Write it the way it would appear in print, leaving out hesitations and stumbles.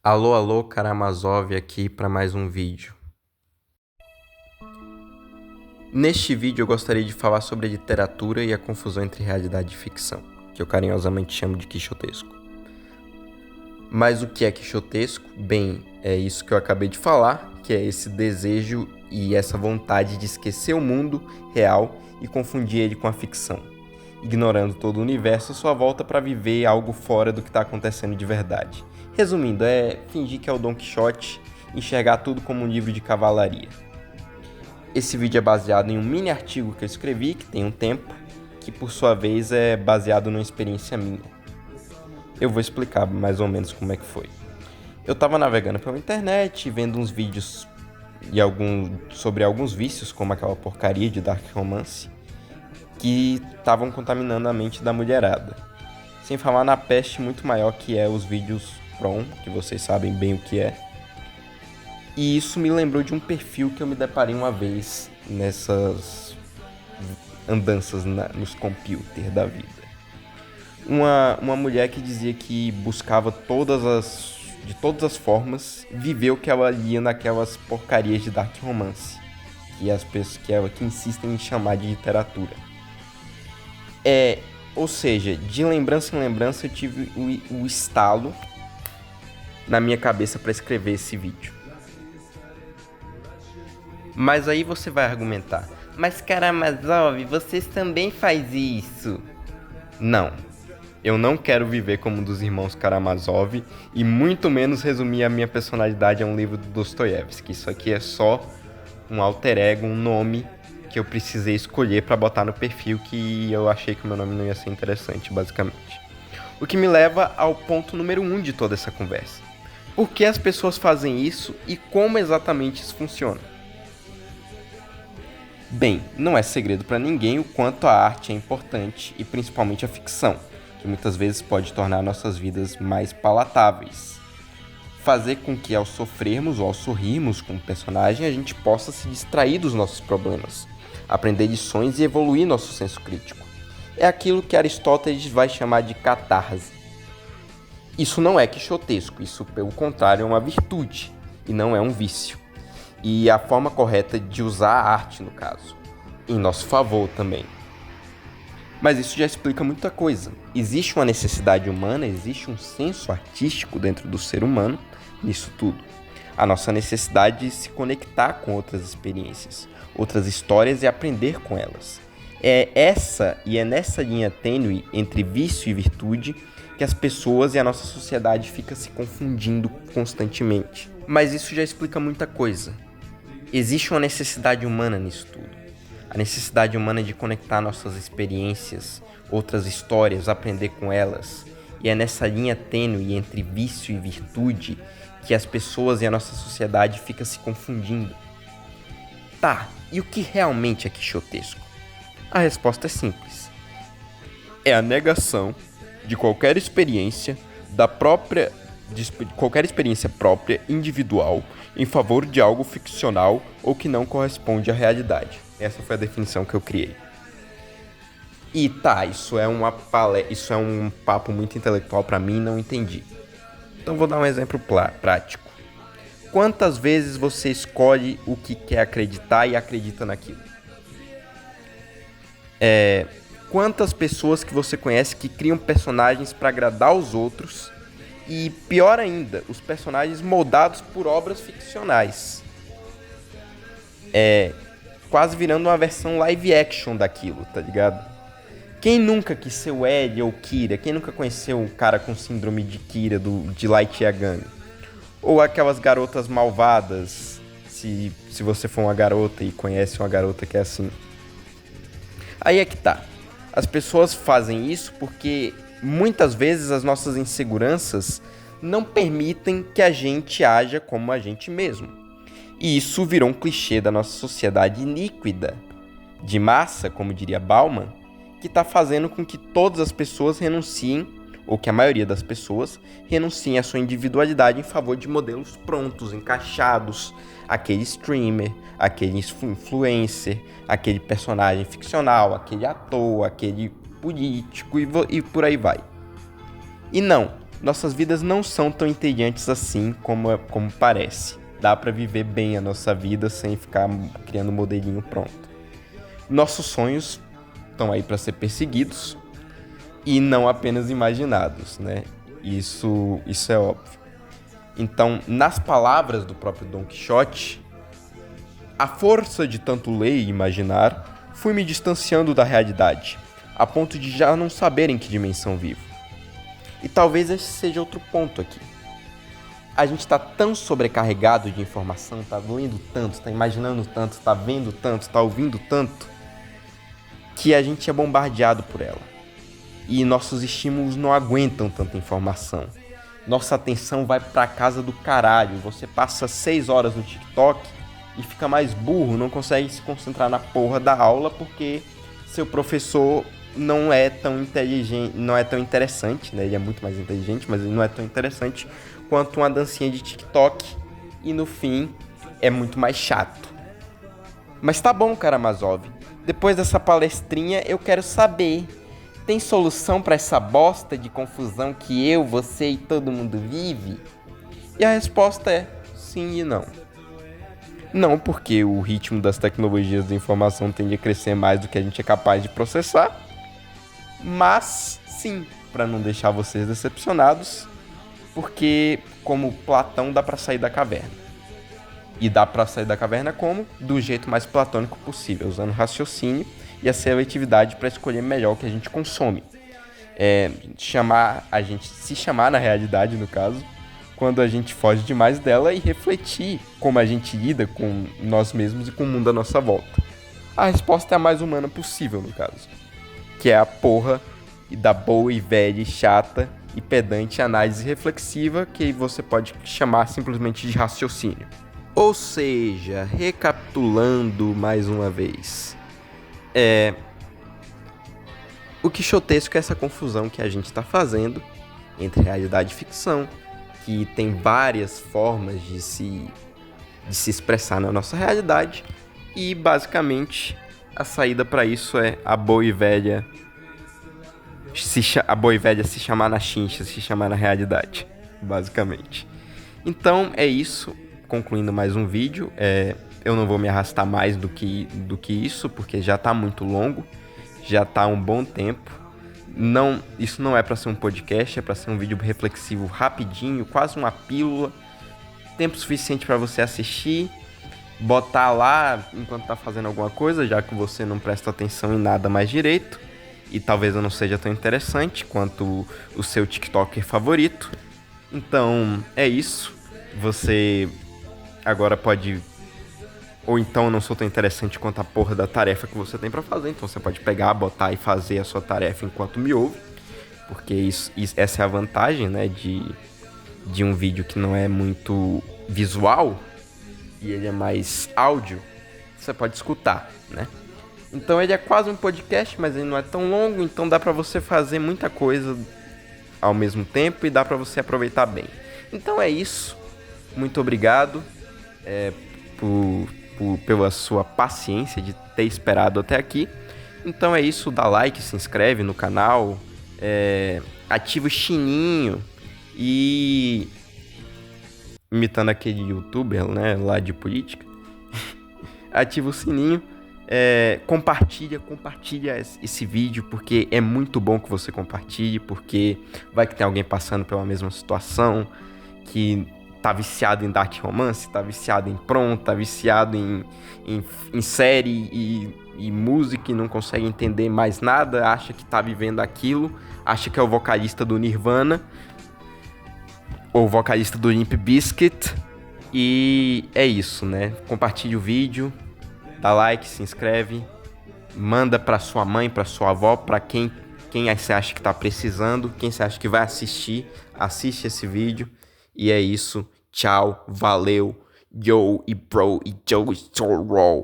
Alô, alô, Karamazov aqui para mais um vídeo. Neste vídeo eu gostaria de falar sobre a literatura e a confusão entre realidade e ficção, que eu carinhosamente chamo de quixotesco. Mas o que é quixotesco? Bem, é isso que eu acabei de falar, que é esse desejo e essa vontade de esquecer o mundo real e confundir ele com a ficção, ignorando todo o universo à sua volta para viver algo fora do que está acontecendo de verdade. Resumindo, é fingir que é o Dom Quixote e enxergar tudo como um livro de cavalaria. Esse vídeo é baseado em um mini artigo que eu escrevi, que tem um tempo, que por sua vez é baseado numa experiência minha. Eu vou explicar mais ou menos como é que foi. Eu estava navegando pela internet, vendo uns vídeos sobre alguns vícios, como aquela porcaria de Dark Romance, que estavam contaminando a mente da mulherada. Sem falar na peste muito maior que é os vídeos prom, que vocês sabem bem o que é. E isso me lembrou de um perfil que eu me deparei uma vez nessas andanças nos computers da vida. Uma mulher que dizia que buscava de todas as formas viver o que ela lia naquelas porcarias de Dark Romance, que insistem em chamar de literatura. Ou seja, de lembrança em lembrança eu tive o estalo na minha cabeça para escrever esse vídeo. Mas aí você vai argumentar: mas Karamazov, vocês também faz isso? Não, eu não quero viver como um dos irmãos Karamazov e muito menos resumir a minha personalidade a um livro do Dostoiévski. Isso aqui é só um alter ego, um nome que eu precisei escolher para botar no perfil, que eu achei que o meu nome não ia ser interessante, basicamente. O que me leva ao ponto número 1 de toda essa conversa. Por que as pessoas fazem isso e como exatamente isso funciona? Bem, não é segredo para ninguém o quanto a arte é importante e principalmente a ficção, que muitas vezes pode tornar nossas vidas mais palatáveis. Fazer com que ao sofrermos ou ao sorrirmos com um personagem a gente possa se distrair dos nossos problemas, aprender lições e evoluir nosso senso crítico. É aquilo que Aristóteles vai chamar de catarse. Isso não é quixotesco, isso pelo contrário é uma virtude e não é um vício. E a forma correta de usar a arte, no caso, em nosso favor também. Mas isso já explica muita coisa. Existe uma necessidade humana, existe um senso artístico dentro do ser humano nisso tudo. A nossa necessidade de se conectar com outras experiências, outras histórias e aprender com elas. É nessa linha tênue entre vício e virtude que as pessoas e a nossa sociedade ficam se confundindo constantemente. Mas isso já explica muita coisa. Existe uma necessidade humana nisso tudo. A necessidade humana de conectar nossas experiências, outras histórias, aprender com elas. E é nessa linha tênue entre vício e virtude que as pessoas e a nossa sociedade ficam se confundindo. Tá, e o que realmente é quixotesco? A resposta é simples. É a negação de qualquer experiência qualquer experiência própria, individual, em favor de algo ficcional ou que não corresponde à realidade. Essa foi a definição que eu criei. E tá, isso é um papo muito intelectual pra mim, não entendi. Então vou dar um exemplo prático. Quantas vezes você escolhe o que quer acreditar e acredita naquilo? Quantas pessoas que você conhece que criam personagens pra agradar os outros? E pior ainda, os personagens moldados por obras ficcionais. Quase virando uma versão live action daquilo, tá ligado? Quem nunca quis ser o L ou Kira? Quem nunca conheceu um cara com síndrome de Kira de Light Yagami? Ou aquelas garotas malvadas, se você for uma garota e conhece uma garota que é assim. Aí é que tá. As pessoas fazem isso porque muitas vezes as nossas inseguranças não permitem que a gente haja como a gente mesmo. E isso virou um clichê da nossa sociedade líquida, de massa, como diria Bauman, que está fazendo com que todas as pessoas renunciem, ou que a maioria das pessoas renunciem à sua individualidade em favor de modelos prontos, encaixados, aquele streamer, aquele influencer, aquele personagem ficcional, aquele ator, aquele político e por aí vai. E não, Nossas vidas não são tão entediantes assim como parece. Dá pra viver bem a nossa vida sem ficar criando um modelinho pronto. Nossos sonhos estão aí para ser perseguidos e não apenas imaginados, né? Isso é óbvio. Então, nas palavras do próprio Don Quixote, a força de tanto ler e imaginar fui me distanciando da realidade, a ponto de já não saber em que dimensão vivo. E talvez esse seja outro ponto aqui. A gente está tão sobrecarregado de informação, está lendo tanto, está imaginando tanto, está vendo tanto, está ouvindo tanto, que a gente é bombardeado por ela. E nossos estímulos não aguentam tanta informação. Nossa atenção vai pra casa do caralho. Você passa 6 horas no TikTok e fica mais burro, não consegue se concentrar na porra da aula porque seu professor não é tão inteligente, não é tão interessante, né? Ele é muito mais inteligente, mas ele não é tão interessante quanto uma dancinha de TikTok e no fim é muito mais chato. Mas tá bom, Karamazov. Depois dessa palestrinha eu quero saber, tem solução pra essa bosta de confusão que eu, você e todo mundo vive? E a resposta é sim e não. Não, porque o ritmo das tecnologias da informação tende a crescer mais do que a gente é capaz de processar. Mas sim, para não deixar vocês decepcionados, porque como Platão dá para sair da caverna. E dá para sair da caverna como? Do jeito mais platônico possível, usando raciocínio e a seletividade para escolher melhor o que a gente consome. Se chamar na realidade, no caso, quando a gente foge demais dela e refletir como a gente lida com nós mesmos e com o mundo à nossa volta. A resposta é a mais humana possível, no caso, que é a porra da boa e velha e chata e pedante análise reflexiva que você pode chamar simplesmente de raciocínio. Ou seja, recapitulando mais uma vez, o quixotesco é essa confusão que a gente está fazendo entre realidade e ficção, que tem várias formas de se expressar na nossa realidade, e basicamente a saída para isso é a boa e velha se chamar na chincha, se chamar na realidade, basicamente. Então é isso, concluindo mais um vídeo. Eu não vou me arrastar mais do que isso, porque já tá muito longo, já tá um bom tempo. Isso não é para ser um podcast, é para ser um vídeo reflexivo rapidinho, quase uma pílula, tempo suficiente para você assistir, botar lá enquanto tá fazendo alguma coisa, já que você não presta atenção em nada mais direito, e talvez eu não seja tão interessante quanto o seu TikToker favorito. Então é isso, você agora pode... Ou então eu não sou tão interessante quanto a porra da tarefa que você tem pra fazer. Então você pode pegar, botar e fazer a sua tarefa enquanto me ouve. Porque essa é a vantagem, né, de um vídeo que não é muito visual e ele é mais áudio. Você pode escutar, né? Então ele é quase um podcast, mas ele não é tão longo. Então dá pra você fazer muita coisa ao mesmo tempo e dá pra você aproveitar bem. Então é isso. Muito obrigado pela sua paciência de ter esperado até aqui. Então é isso, dá like, se inscreve no canal, ativa o sininho e... imitando aquele youtuber, né, lá de política. Ativa o sininho, compartilha esse vídeo, porque é muito bom que você compartilhe, porque vai que tem alguém passando pela mesma situação, que tá viciado em dark romance, tá viciado em prom, tá viciado em série e música e não consegue entender mais nada, acha que tá vivendo aquilo, acha que é o vocalista do Nirvana ou o vocalista do Limp Bizkit. E é isso, né? Compartilhe o vídeo, dá like, se inscreve, manda pra sua mãe, pra sua avó, pra quem você acha que tá precisando, quem você acha que vai assistir, assiste esse vídeo. E é isso. Tchau, valeu, yo e bro e Joe Sorrow.